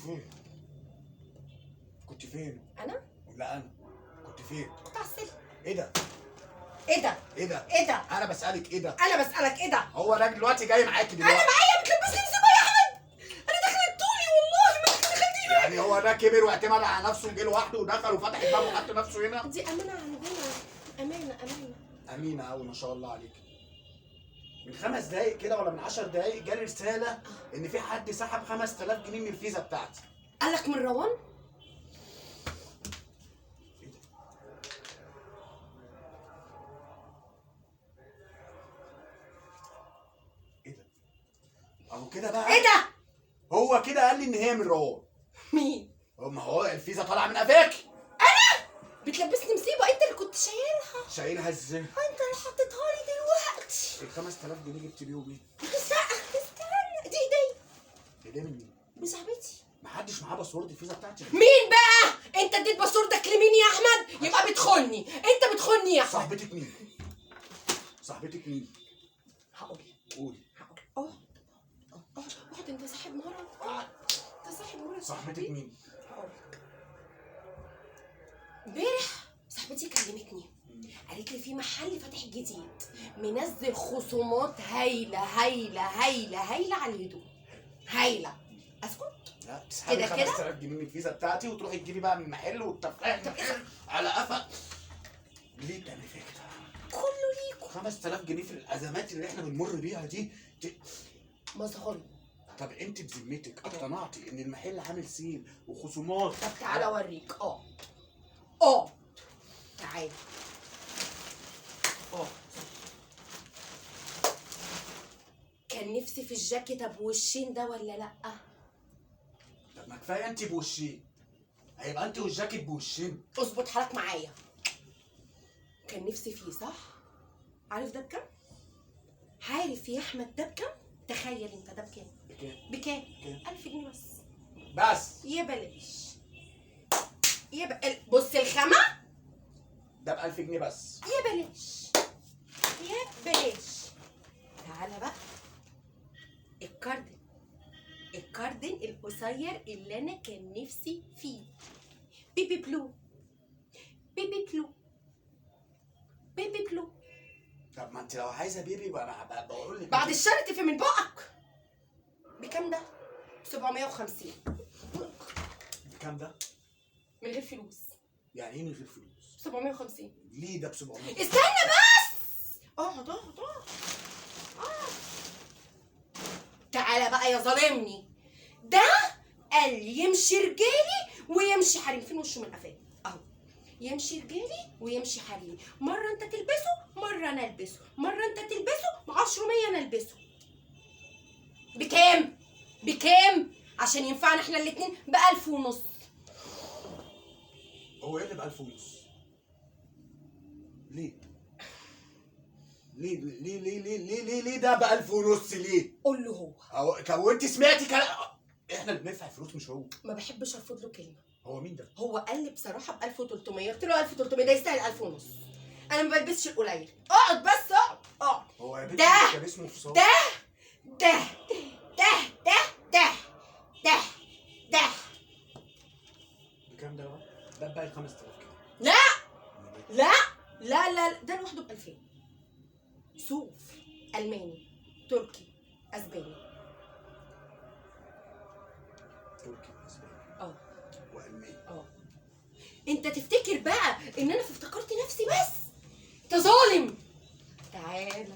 فين؟ كنت فين؟ انا لا انا كنت فين؟ كنت على السلم. ايه ده؟ ايه ده؟ ايه ده؟ ايه ده؟ انا بسألك ايه ده؟ انا بسألك ايه ده؟ هو ده دلوقتي جاي معاكي انا دلوقتي. معايا بتلبسني مصيبه يا احمد. انا دخلت طولي والله ما كنت دخلتي. يعني هو ده كبر واعتمد على نفسه وجه لوحده ودخل وفتح الباب وحط نفسه هنا؟ دي امانه عندنا. امانه امانه. امينه قوي ما شاء الله عليك. من 5 دقايق كده ولا من 10 دقايق جالي رساله ان في حد سحب 5000 جنيه من الفيزا بتاعتي. قال لك من روان؟ ايه ده؟ ايه ده؟ اهو كده بقى. ايه ده؟ هو كده قال لي ان هي من روان. مين؟ ما هو الفيزا طالعه من قفاكي. بتلبسني مصيبه، انت اللي كنت شايلها. شايلها ازاي؟ انت اللي حطيتها لي دلوقتي. ال 5000 جنيه جبت بيهم ايه؟ استنى دي هديه. هديه من مين؟ من صاحبتي. محدش معاه باسورد الفيزا بتاعتي. مين بقى؟ انت اديت باسوردك لمين يا احمد؟ يبقى بتخوني، انت بتخوني يا احمد. صاحبتك مين؟ صاحبتك مين؟ هقول. قولي. اقعد اقعد انت صاحب مرض. اقعد. انت صاحب مرض. صاحبتك مين؟ هقول. امبارح صاحبتي كلمتني، قالت لي في محل فاتح جديد منزل خصومات هايله هايله هايله هايله على الهدوم. هايله. اسكت؟ لا تسحبي كده كده؟ 5000 جنيه من الفيزا بتاعتي وتروحي تجيبي بقى من محل وتفتحي محل على قفا. ليه بتعملي فيا كده؟ كله ليكوا. 5000 جنيه في الازمات اللي احنا بنمر بيها دي مظهري. طب انت بذمتك اقتنعتي ان المحل عامل سيل وخصومات؟ طب تعالى اوريك. تعالى. كان نفسي في الجاكيت ابو وشين ده ولا لا؟ طب ما كفايه انت بوشين، هيبقى انت والجاكيت بوشين. اظبط حالك معايا. كان نفسي فيه صح؟ عارف ده بكام؟ عارف يا احمد ده بكام؟ تخيل انت ده بكام؟ بكام؟ 1000 جنيه بس يا بلاش. بص الخامة ده ب 1000 جنيه بس. يا بلاش. تعالى بقى. الكاردن القصير اللي انا كان نفسي فيه. بيبي بلو. طب ما انت لو عايزه بيبي بقى بقول لك بعد الشر تفي من بقك. بكام ده؟ 750. بكام ده؟ من غير فلوس. يعني ايه من غير فلوس؟ 750. ليه ده ب 700؟ استنى بس. اقعد. تعالى بقى يا ظالمني. ده قال يمشي رجالي ويمشي حريمي. فين وشه من قفاه؟ اهو. يمشي رجالي ويمشي حريمي. مره انت تلبسه مره انا البسه، مره انت تلبسه 10 100 انا البسه. بكام؟ عشان ينفعنا احنا الاتنين ب1000 ونص. هو ايه اللي ب 1000 ونص؟ ليه ده ب 1000 ونص ليه؟ قول له هو. هو انت سمعتي كلام؟ احنا اللي بندفع فلوس مش هو. ما بحبش ارفض له كلمه. هو مين ده؟ هو قال لي بصراحه ب 1300. قلت له 1300 ده يستاهل 1000 ونص. انا ما بلبسش القليل. اقعد بس اقعد. هو يا بنتي ده كان اسمه فصال. ده بكام ده بقى؟ ده بقى 5000 كده. لا ده لوحده ب 2000. صوف الماني تركي اسباني. تركي اسباني والماني. انت تفتكر بقى ان انا افتكرت نفسي بس؟ انت ظالم. تعالى.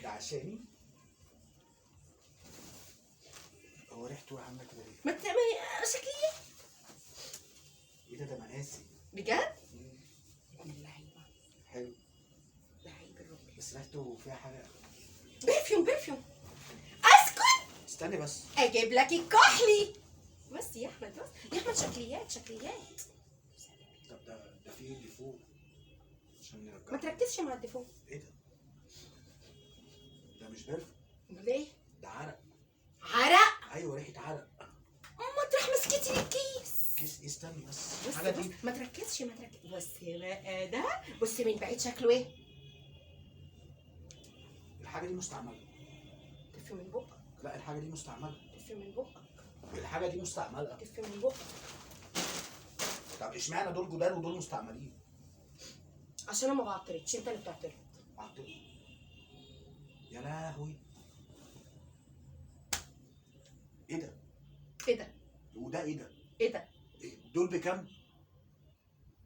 ده عشاني؟ هو ريحته عامله كده ليه؟ ما تعمل شكليه. ايه ده مقاسي بجد؟ ابن اللعيبه. حلو. لعيب الراجل. بس ريحته فيها حاجه. برفيوم. اسكت. استني بس. اجيب لك الكحلي. بس يا احمد شكليات. طب ده فيه ديفو عشان نرجعه. ما تركزش مع الديفو. ايه ده؟ ده مش برفيوم. امال ايه؟ ده عرق. ايوه ريحه عرق. ما تروح مسكتي الكيس. كيس استني بس. بص ما تركزش. بص بقى ده. بص من بعيد شكله ايه؟ الحاجه دي مستعمله. تف من بقك. لا الحاجه دي مستعمله. تف من بقك. الحاجه دي مستعمله. تف من بقك. طب اشمعنى دول جداد ودول مستعملين؟ عشان انا ما بعترضش، انت اللي بتعترض. أعتقد. يا لهوي. ايه ده؟ ايه ده؟ وده ايه ده؟ ايه ده؟ دول بكام؟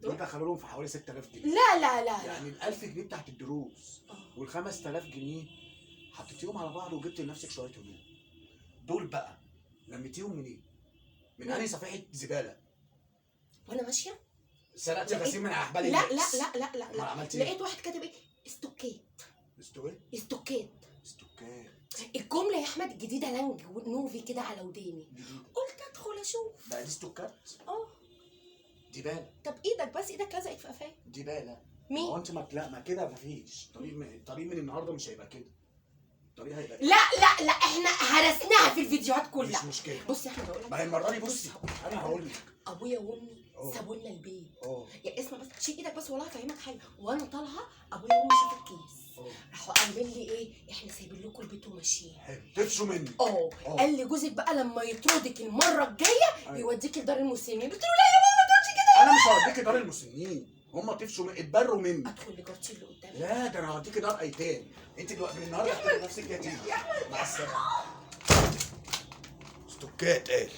دول؟ دول دخلوا لهم في حوالي 6000 جنيه. لا لا لا. يعني ال 1000 جنيه بتاعت الدروس وال 5000 جنيه حطيتيهم على بعض وجبت لنفسك شويه هدوم. دول بقى لميتيهم منين؟ من انهي صفيحه زباله؟ وانا ماشيه سرقت الغسيل من احبال لا الناس. لا لا لا لا امال لا. عملت ايه؟ لقيت واحد كاتب ايه؟ استوكيت. استوى؟ استوكيت. استوكات. الجمله يا احمد جديده لانج نوفي كده على وداني. جديدة. قلت ادخل اشوف. بقى دي استوكات؟ اه. دي بالة. طب ايدك بس، ايدك لزقت في قفايا. دي بالة. مين؟ هو انت ما كده مفيش طريق من النهارده مش هيبقى كده. الطريق هيبقى كده. لا لا لا، احنا هرسناها في الفيديوهات كلها. مش مشكله. بص يا احمد اقول لك، ما هي المره دي بصي انا هقول لك. ابويا وامي اه. سابوا لنا البيت. يا اسمع بس، شيل ايدك بس والله هفهمك حاجه. وانا طالعه ابويا وامي شافوا الكيس، راحوا قايلين لي ايه؟ احنا سايبين لكم البيت وماشيين. حلو تفشوا مني. قال لي جوزك بقى لما يطردك المره الجايه أيوة. يوديك لدار المسنين. قلت له لا يا ماما ما تقولش كده. انا مش هوديكي دار المسنين، هم طفشوا اتبروا مني. ادخل لجارتي اللي قدامي. لا ده انا هوديكي دار ايتام. انت دلوقتي من النهارده هتلاقي نفسك يتيم. مع السلامه. استوكات قال.